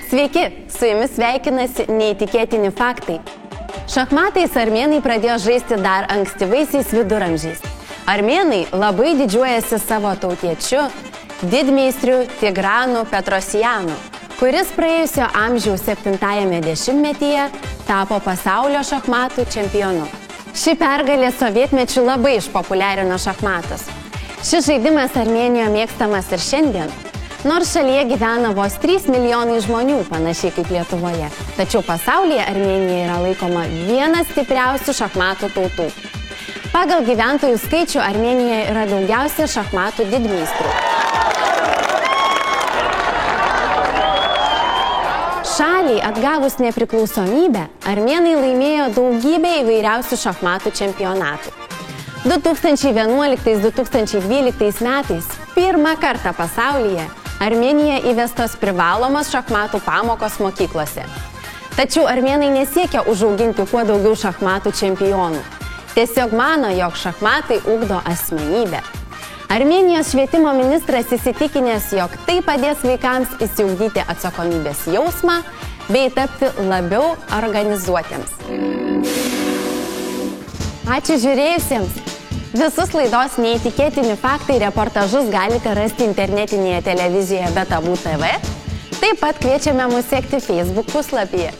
Sveiki, su jumis sveikinasi neįtikėtini faktai. Šachmatais armėnai pradėjo žaisti dar ankstyvaisiais viduramžiais. Armėnai labai didžiuojasi savo tautiečiu, didmeistriu Tigranu Petrosjanu, kuris praėjusio amžiaus 7-ame dešimtmetyje tapo pasaulio šachmatų čempionu. Ši pergalė sovietmečiu labai išpopuliarino šachmatus. Šis žaidimas Armėnijoje mėgstamas ir šiandien, nors šalyje gyvena vos 3 milijonai žmonių, panašiai kaip Lietuvoje. Tačiau pasaulyje Armėnija yra laikoma viena stipriausių šachmatų tautų. Pagal gyventojų skaičių Armėnijoje yra daugiausia šachmatų didmeistrių. Šaliai atgavus nepriklausomybę, armėnai laimėjo daugybę įvairiausių šachmatų čempionatų. 2011-2012 metais pirmą kartą pasaulyje Armėnijoje įvestos privalomos šachmatų pamokos mokyklose. Tačiau armėnai nesiekia užauginti kuo daugiau šachmatų čempionų. Tiesiog mano, jog šachmatai ugdo asmenybę. Armėnijos švietimo ministras įsitikinęs, jog tai padės vaikams įsiugdyti atsakomybės jausmą bei tapti labiau organizuotiems. Ačiū žiūrėjusiems! Visus laidos neįtikėtini faktai reportažus galite rasti internetinėje televizijoje Be Tabu TV. Taip pat kviečiame mus sekti Facebook puslapyje.